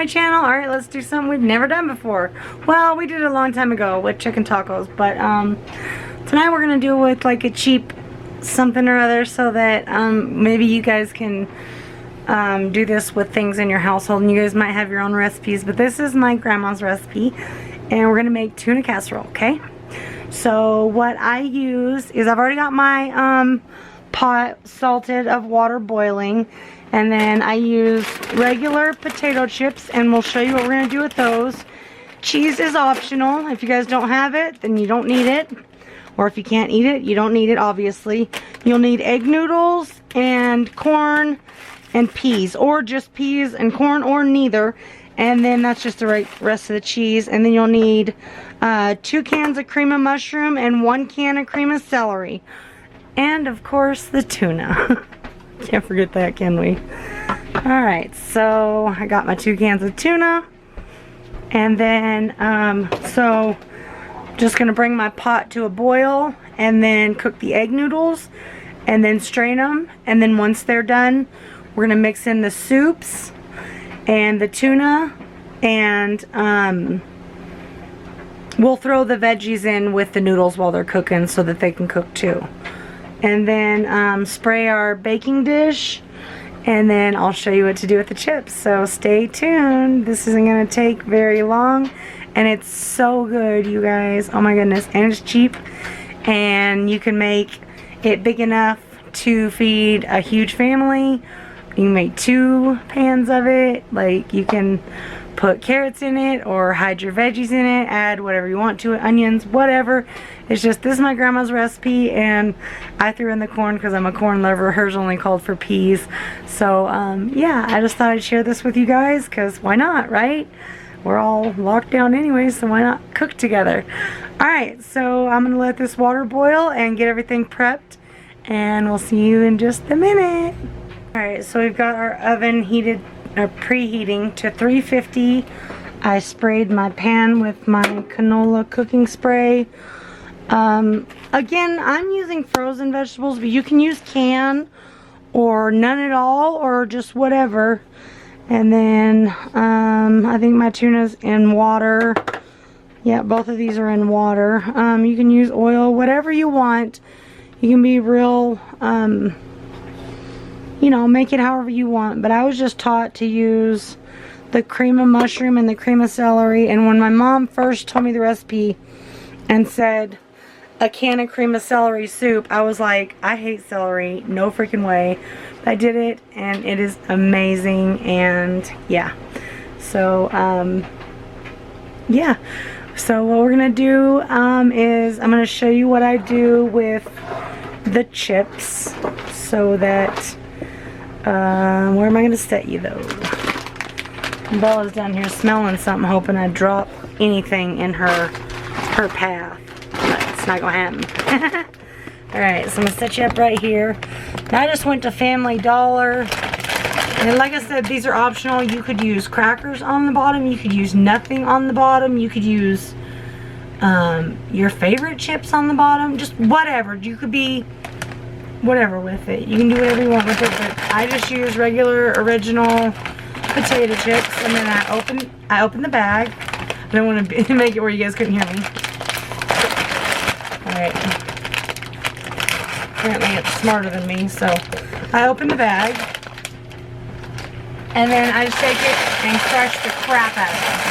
channel. Alright, let's do something we've never done before. Well, we did it a long time ago with chicken tacos, but tonight we're gonna do it with like a cheap something or other so that maybe you guys can do this with things in your household, and you guys might have your own recipes, but this is my grandma's recipe, and we're gonna make tuna casserole, okay? So what I use is I've already got my pot salted of water boiling, and then I use regular potato chips, and we'll show you what we're going to do with those. Cheese is optional. If you guys don't have it, then you don't need it. Or if you can't eat it, you don't need it, obviously. You'll need egg noodles and corn and peas, or just peas and corn, or neither. And then that's just the rest of the cheese. And then you'll need 2 cans of cream of mushroom and 1 can of cream of celery. And of course the tuna. Can't forget that, can we? Alright, so I got my 2 cans of tuna. And then, so just gonna bring my pot to a boil and then cook the egg noodles and then strain them. And then once they're done, we're gonna mix in the soups and the tuna, and we'll throw the veggies in with the noodles while they're cooking so that they can cook too. And then spray our baking dish, and then I'll show you what to do with the chips. So stay tuned. This isn't going to take very long, and it's so good, you guys. Oh my goodness. And it's cheap, and you can make it big enough to feed a huge family. You can make 2 pans of it. Like, you can put carrots in it or hide your veggies in it, add whatever you want to it, onions, whatever. It's just, this is my grandma's recipe, and I threw in the corn because I'm a corn lover. Hers only called for peas. So yeah, I just thought I'd share this with you guys, because why not, right? We're all locked down anyway, so why not cook together? Alright, so I'm gonna let this water boil and get everything prepped, and we'll see you in just a minute. Alright, so we've got our oven heated, preheating to 350. I sprayed my pan with my canola cooking spray. Again, I'm using frozen vegetables, but you can use can or none at all, or just whatever. And then I think my tuna's in water. Yeah, both of these are in water. You can use oil, whatever you want. You can be real, you know, make it however you want. But I was just taught to use the cream of mushroom and the cream of celery. And when my mom first told me the recipe and said a can of cream of celery soup, I was like, I hate celery, no freaking way. But I did it, and it is amazing. And yeah, so yeah, so what we're gonna do is I'm gonna show you what I do with the chips, so that where am I gonna set you though? Bella's down here smelling something, hoping I drop anything in her path. Not gonna happen. Alright, so I'm gonna set you up right here. Now I just went to Family Dollar, and like I said, these are optional. You could use crackers on the bottom, you could use nothing on the bottom, you could use your favorite chips on the bottom, just whatever. You could be whatever with it. You can do whatever you want with it, but I just use regular original potato chips. And then I open the bag. I don't want to make it where you guys couldn't hear me. Alright, apparently it's smarter than me, so I open the bag, and then I just take it and crush the crap out of it.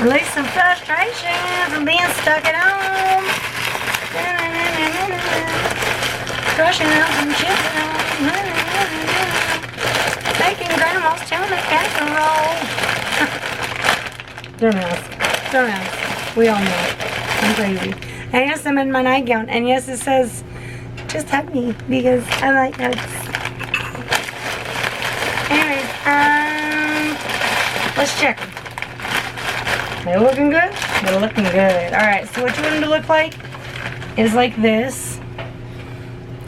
Release some frustration from being stuck at home. Crushing out some chicken. Making grandma's tuna casserole. Dumbass. We all know it. I'm crazy. And yes, I'm in my nightgown. And yes, it says, just hug me, because I like hugs. Anyways, let's check them. They're looking good? They're looking good. Alright, so what you want them to look like is like this.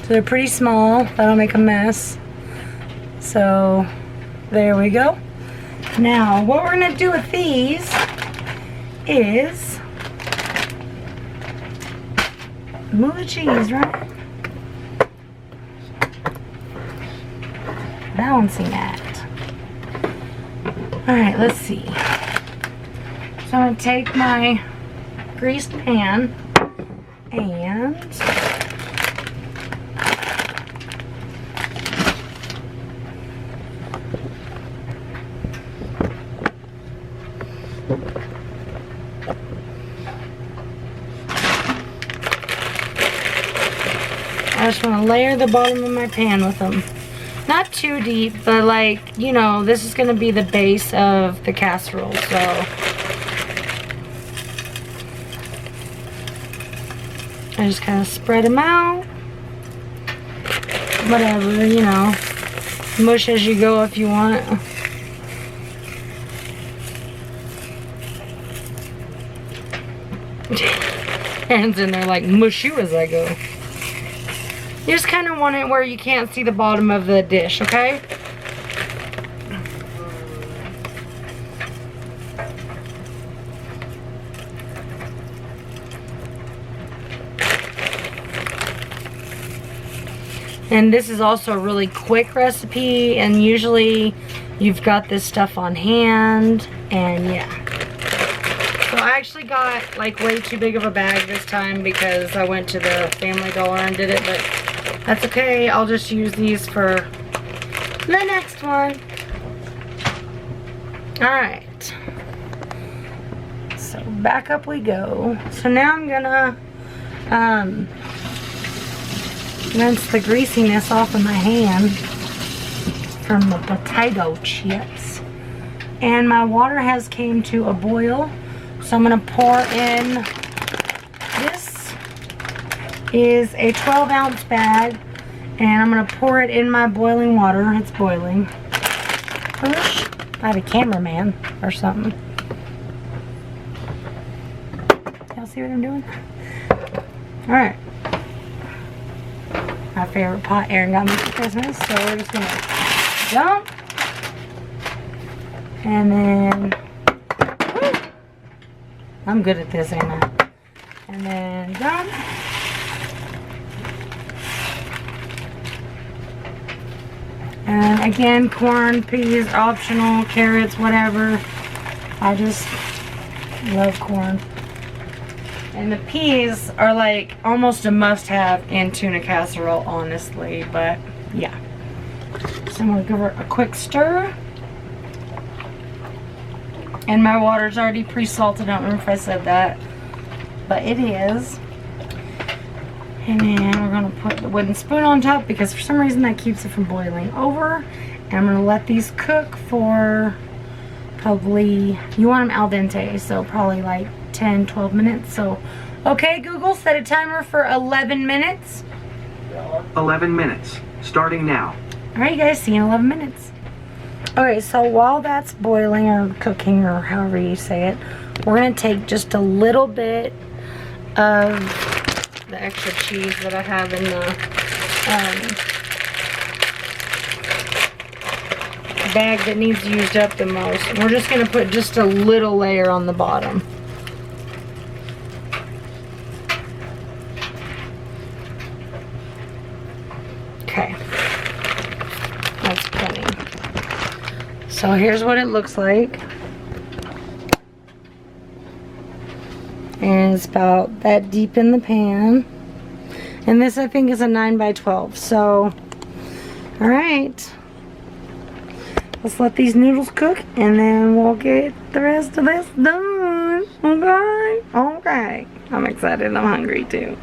So they're pretty small. That'll make a mess. So there we go. Now what we're gonna do with these is move the cheese, right? Balancing act. Alright, let's see. So I'm going to take my greased pan and I just want to layer the bottom of my pan with them. Not too deep, but like, you know, this is going to be the base of the casserole, so. I just kind of spread them out. Whatever, you know. Mush as you go if you want. Hands in there like, mush you as I go. You just kind of want it where you can't see the bottom of the dish, okay? And this is also a really quick recipe, and usually you've got this stuff on hand, and yeah. So I actually got like way too big of a bag this time because I went to the Family Dollar and did it, but that's okay. I'll just use these for the next one. Alright. So back up we go. So now I'm gonna rinse the greasiness off of my hand from the potato chips. And my water has came to a boil. So I'm gonna pour in, this is a 12-ounce bag, and I'm gonna pour it in my boiling water. It's boiling. I had a cameraman or something. Y'all see what I'm doing? Alright. My favorite pot Aaron got me for Christmas, so we're just gonna dump. And then, woo, I'm good at this, ain't I? And then dump. And again, corn, peas, optional, carrots, whatever. I just love corn. And the peas are like almost a must-have in tuna casserole, honestly, but yeah. So I'm gonna give her a quick stir. And my water's already pre-salted. I don't remember if I said that, but it is. And then we're gonna put the wooden spoon on top because for some reason that keeps it from boiling over. And I'm gonna let these cook for probably, you want them al dente, so probably like 10-12 minutes. So okay, Google, set a timer for 11 minutes. 11 minutes starting now. All right, you guys, see you in 11 minutes. Okay, so while that's boiling or cooking or however you say it, we're gonna take just a little bit of the extra cheese that I have in the bag that needs used up the most. And we're just gonna put just a little layer on the bottom. Okay, that's plenty. So here's what it looks like. And it's about that deep in the pan. And this I think is a 9 by 12. So, alright. Let's let these noodles cook and then we'll get the rest of this done. Okay? Okay. I'm excited. I'm hungry too.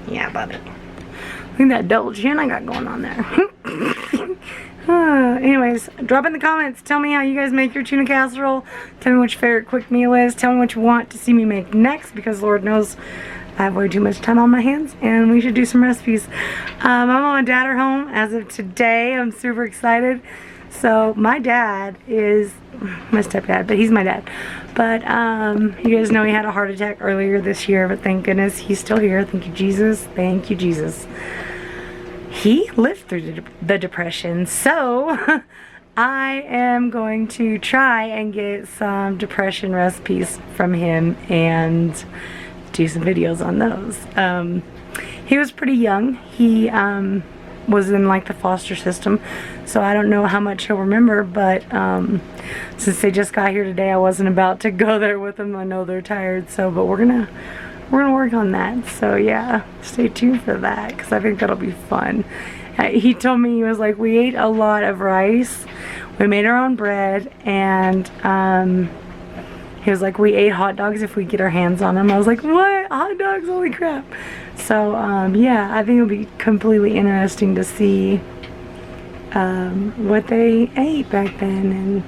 Yeah, buddy. Look at that double chin I got going on there. Anyways, drop in the comments. Tell me how you guys make your tuna casserole. Tell me what your favorite quick meal is. Tell me what you want to see me make next, because Lord knows I have way too much time on my hands and we should do some recipes. My mom and dad are home as of today. I'm super excited. So my dad is my stepdad, but he's my dad. But you guys know he had a heart attack earlier this year, but thank goodness he's still here. Thank you, Jesus. Thank you, Jesus. He lived through the depression, so I am going to try and get some depression recipes from him and do some videos on those. He was pretty young. He was in like the foster system, so I don't know how much he'll remember, but since they just got here today, I wasn't about to go there with them. I know they're tired, so but we're gonna work on that. So yeah, stay tuned for that, because I think that'll be fun. He told me, he was like, we ate a lot of rice, we made our own bread, and he was like, we ate hot dogs if we get our hands on them. I was like, what? Hot dogs? Holy crap. So yeah, I think it'll be completely interesting to see what they ate back then, and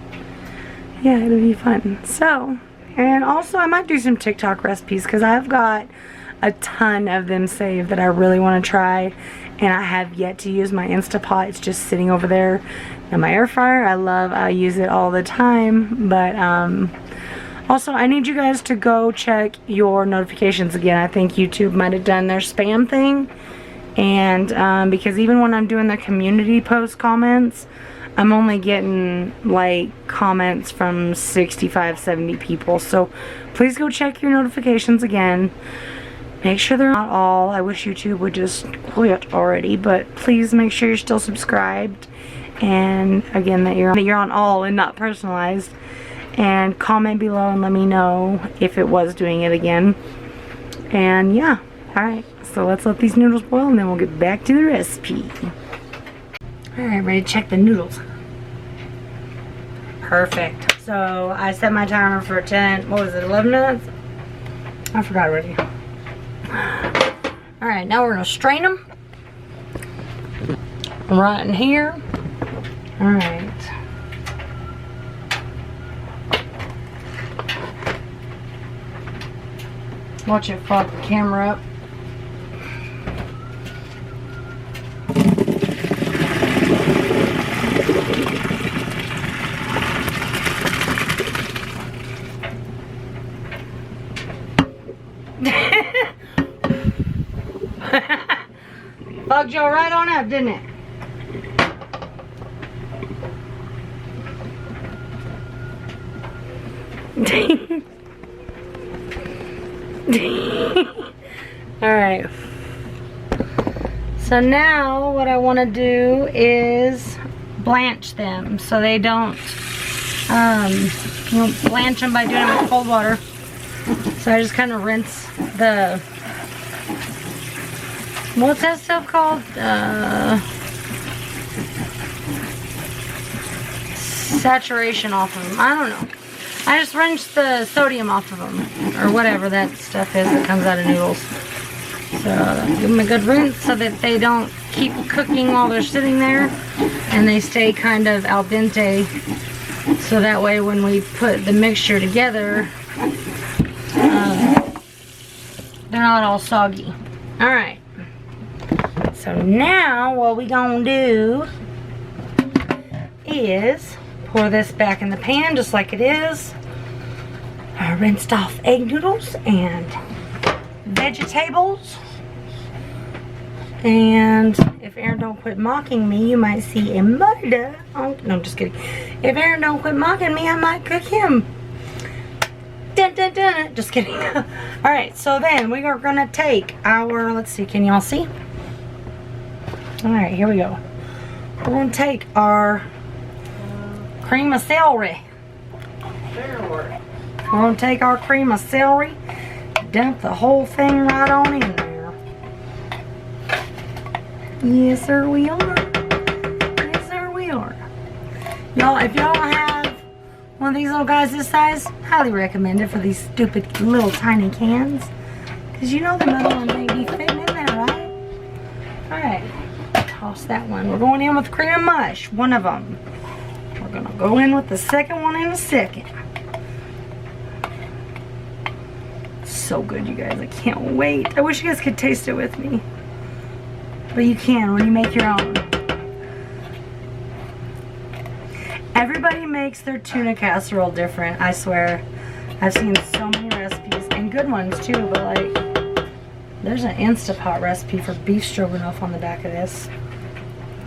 yeah, it'll be fun. So, and also I might do some TikTok recipes, because I've got a ton of them saved that I really want to try, and I have yet to use my Instapot. It's just sitting over there. And my air fryer, I use it all the time, but also I need you guys to go check your notifications again. I think YouTube might have done their spam thing, and because even when I'm doing the community post comments, I'm only getting like comments from 65-70 people. So please go check your notifications again. Make sure they're not all. I wish YouTube would just quit already, but please make sure you're still subscribed, and again that you're on all and not personalized. And comment below and let me know if it was doing it again. And yeah, alright, so let's let these noodles boil, and then we'll get back to the recipe. Alright, ready to check the noodles. Perfect. So I set my timer for 10, what was it, 11 minutes? I forgot already. Alright, now we're going to strain them. Right in here. Alright. Watch it fog the camera up. Fogged y'all right on up, didn't it? Alright, so now what I want to do is blanch them so they don't blanch them by doing it with cold water. So I just kind of rinse the, what's that stuff called? Saturation off of them. I don't know. I just rinse the sodium off of them, or whatever that stuff is that comes out of noodles. So give them a good rinse so that they don't keep cooking while they're sitting there, and they stay kind of al dente, so that way when we put the mixture together, they're not all soggy. Alright, so now what we gonna do is pour this back in the pan just like it is. Rinsed off egg noodles and vegetables. And if Aaron don't quit mocking me, you might see a murder. Oh, no, I'm just kidding. If Aaron don't quit mocking me, I might cook him. Dun, dun, dun. Just kidding. Alright, so then we are going to take our, let's see, can y'all see? Alright, here we go. We're going to take our cream of celery. We're going to take our cream of celery, dump the whole thing right on in there. Yes, sir, we are. Yes, sir, we are. Y'all, if y'all have one of these little guys this size, highly recommend it for these stupid little tiny cans. Because you know the other ones may be fitting in there, right? Alright, toss that one. We're going in with cream of mush, one of them. We're going to go in with the second one in a second. So good, you guys. I can't wait. I wish you guys could taste it with me. But you can when you make your own. Everybody makes their tuna casserole different, I swear. I've seen so many recipes, and good ones too, but like, there's an Instapot recipe for beef stroganoff on the back of this.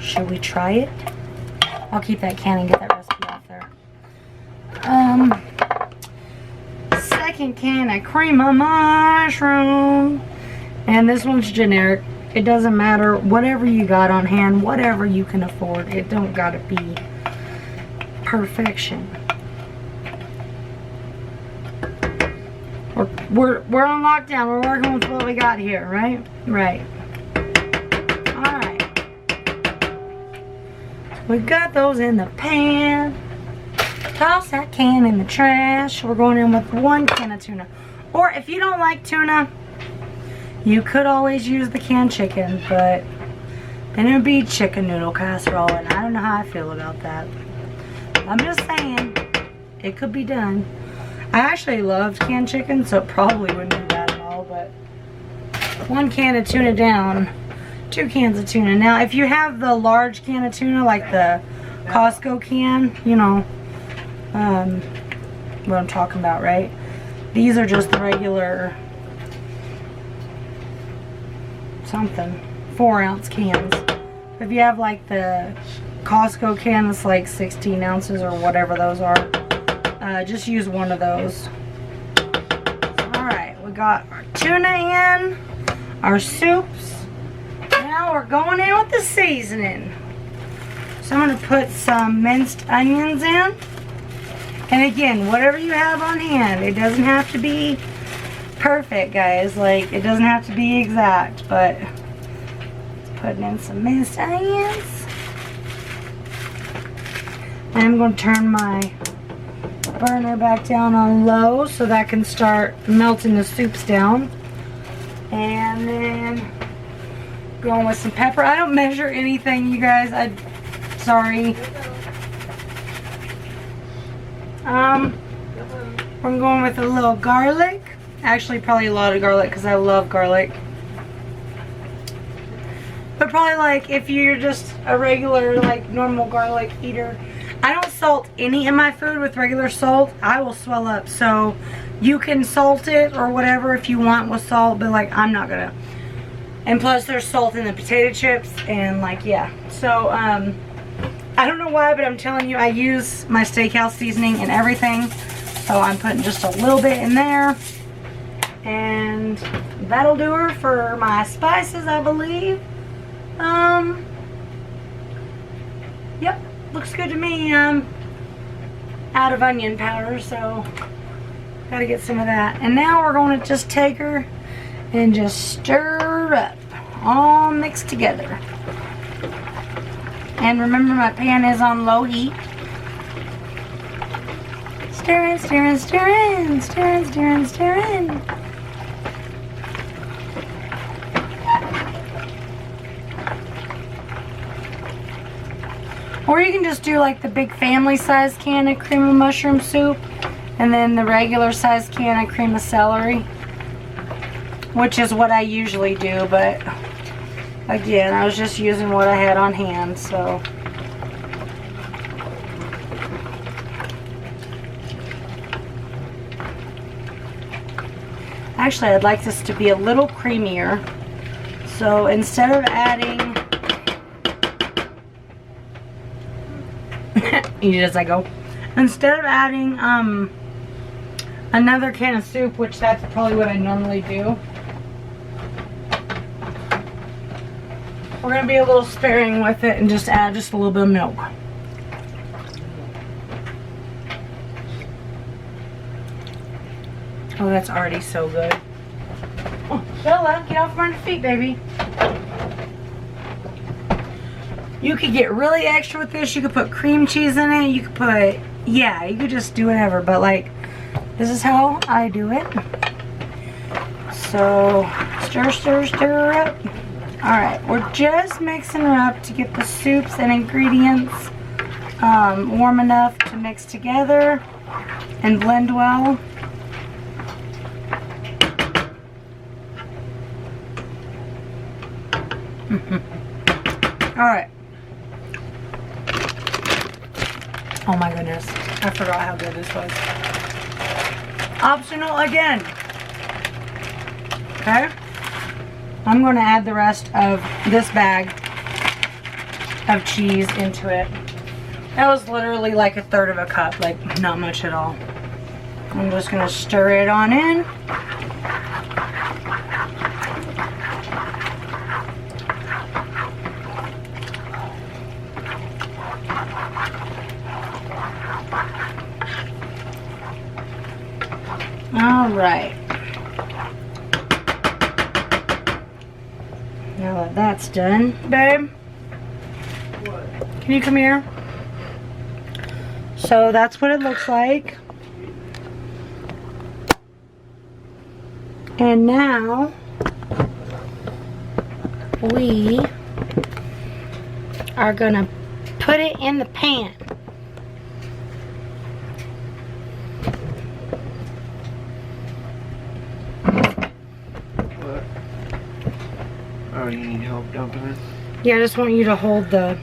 Should we try it? I'll keep that can and get that recipe off there. Second can of cream of mushroom. And this one's generic. It doesn't matter, whatever you got on hand, whatever you can afford. It don't gotta be perfection. We're on lockdown. We're working with what we got here, right? Right. Alright. We got those in the pan. Toss that can in the trash. We're going in with 1 can of tuna. Or if you don't like tuna, you could always use the canned chicken, but then it would be chicken noodle casserole, and I don't know how I feel about that. I'm just saying, it could be done. I actually loved canned chicken, so it probably wouldn't be bad at all, but 1 can of tuna down, 2 cans of tuna. Now, if you have the large can of tuna, like the Costco can, you know, what I'm talking about, right? These are just the regular something 4-ounce cans. If you have like the Costco can that's like 16 ounces or whatever those are, just use one of those. Alright, we got our tuna in, our soups. Now we're going in with the seasoning. So I'm going to put some minced onions in. And again, whatever you have on hand. It doesn't have to be perfect, guys. Like, it doesn't have to be exact, but putting in some minced onions. And I'm going to turn my burner back down on low so that I can start melting the soups down. And then going with some pepper. I don't measure anything, you guys. Sorry. We're going with a little garlic. Actually, probably a lot of garlic because I love garlic. But probably like if you're just a regular, like normal garlic eater. I don't salt any of my food with regular salt. I will swell up. So you can salt it or whatever if you want with salt, but like I'm not gonna. And plus there's salt in the potato chips and like, yeah. So I don't know why, but I'm telling you, I use my steakhouse seasoning and everything. So I'm putting just a little bit in there. And that'll do her for my spices, I believe. Yep, looks good to me. I'm out of onion powder, so gotta get some of that. And now we're going to just take her and just stir up, all mixed together. And remember, my pan is on low heat. Stirring, stirring, stirring, stirring, stirring, stirring. Or you can just do like the big family size can of cream of mushroom soup and then the regular size can of cream of celery, which is what I usually do, but again, I was just using what I had on hand, so. Actually, I'd like this to be a little creamier. So instead of adding, eat it as I go. Instead of adding another can of soup, which that's probably what I normally do, we're going to be a little sparing with it and just add just a little bit of milk. Oh, that's already so good. Oh, Bella, get off my feet, baby. You could get really extra with this. You could put cream cheese in it. You could put, yeah, you could just do whatever. But like, this is how I do it. So, stir, stir, stir up. Alright, we're just mixing her up to get the soups and ingredients warm enough to mix together and blend well. Alright. Oh my goodness. I forgot how good this was. Optional again. Okay. I'm going to add the rest of this bag of cheese into it. That was literally like a third of a cup, like not much at all. I'm just going to stir it on in. All right. Now that that's done, babe, What? can you come here? So that's what it looks like. And now we are gonna put it in the pan. What? Oh, you need help dumping it? Yeah, I just want you to hold the...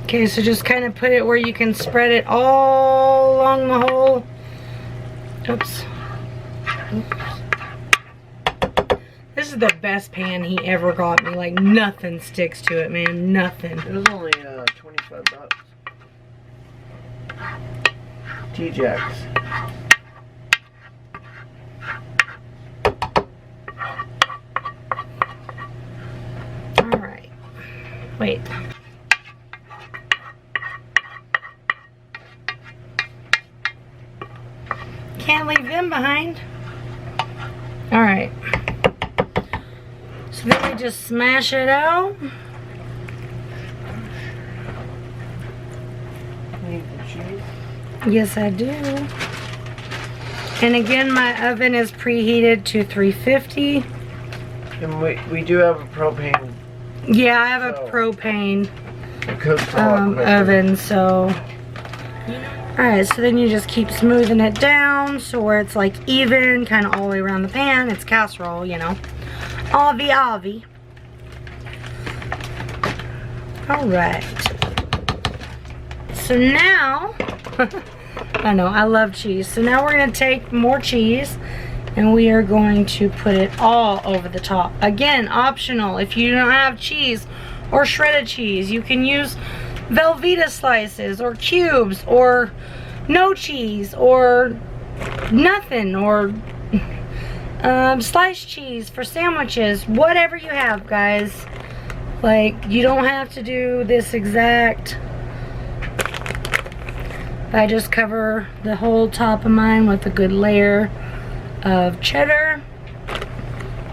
Okay, so just kind of put it where you can spread it all along the whole... Oops. This is the best pan he ever got me. Like, nothing sticks to it, man. Nothing. It was only 25 bucks. T-Jacks. Alright. Wait. Can't leave them behind. Alright. So then we just smash it out. Need the cheese? Yes, I do. And again, my oven is preheated to 350. And we do have a propane. Yeah, I have a So, propane it cooks a lot quicker. oven, so... Alright, so then you just keep smoothing it down so where it's like even, kind of all the way around the pan. It's casserole, you know. Avi. Alright. So now, I know, I love cheese. So now we're going to take more cheese and we are going to put it all over the top. Again, optional. If you don't have cheese or shredded cheese, you can use Velveeta slices or cubes or no cheese or nothing or sliced cheese for sandwiches. Whatever you have, guys. Like, you don't have to do this exact. I just cover the whole top of mine with a good layer of cheddar.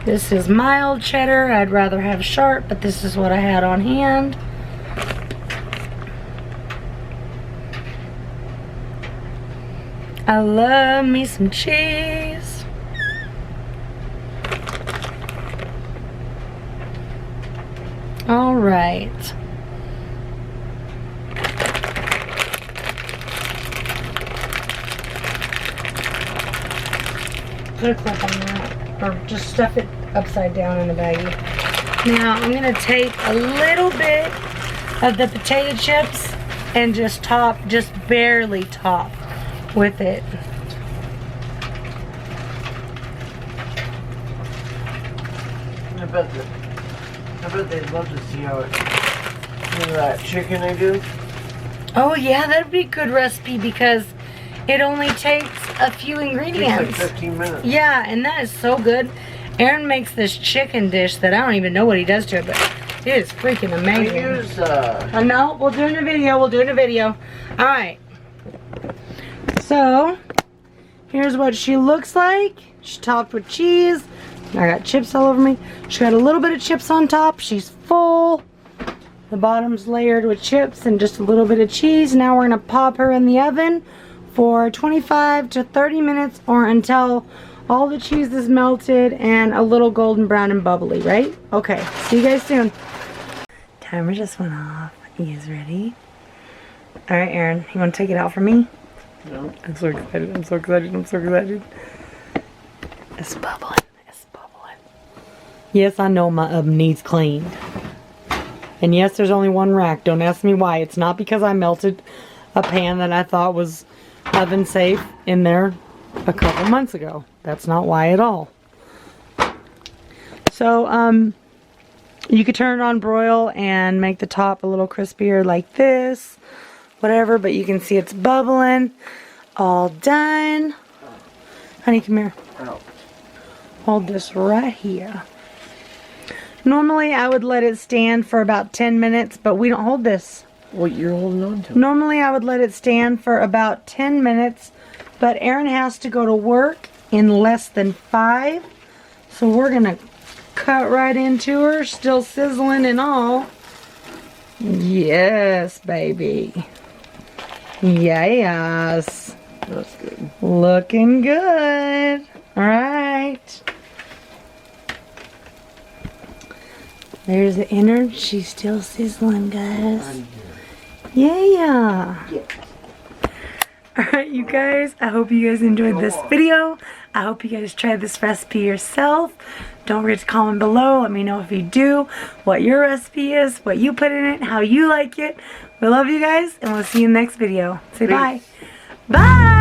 This is mild cheddar. I'd rather have sharp, but this is what I had on hand. I love me some cheese. All right. Put a clip on that, or just stuff it upside down in the baggie. Now I'm gonna take a little bit of the potato chips and just barely top with it. I bet they'd love to see how it. You know that chicken I do? Oh yeah, that'd be a good recipe because it only takes a few It ingredients. takes like 15 minutes. Yeah, and that is so good. Aaron makes this chicken dish that I don't even know what he does to it, but it is freaking amazing. I use No, we'll do it in a video. We'll do it in a video. All right. So, here's what she looks like. She's topped with cheese. I got chips all over me. She got a little bit of chips on top. She's full. The bottom's layered with chips and just a little bit of cheese. Now we're going to pop her in the oven for 25 to 30 minutes or until all the cheese is melted and a little golden brown and bubbly, right? Okay, see you guys soon. Timer just went off. You guys ready? All right, Aaron, you want to take it out for me? no. I'm so excited. I'm so excited. I'm so excited. It's bubbling. It's bubbling. Yes, I know my oven needs cleaned. And yes, there's only one rack. Don't ask me why. It's not because I melted a pan that I thought was oven safe in there a couple months ago. That's not why at all. So, you could turn it on broil and make the top a little crispier like this. Whatever, but you can see it's bubbling. All done. Honey, come here. Oh. Hold this right here. Normally, I would let it stand for about 10 minutes, but we don't hold this. What you're holding on to? Normally, I would let it stand for about 10 minutes, but Erin has to go to work in less than 5. So we're going to cut right into her, still sizzling and all. Yes, baby. Yes. That's good. Looking good. All right. There's the inner. She's still sizzling, guys. Yeah. Alright, you guys. I hope you guys enjoyed this video. I hope you guys try this recipe yourself. Don't forget to comment below. Let me know if you do, what your recipe is, what you put in it, how you like it. We love you guys, and we'll see you in the next video. Say bye. Bye!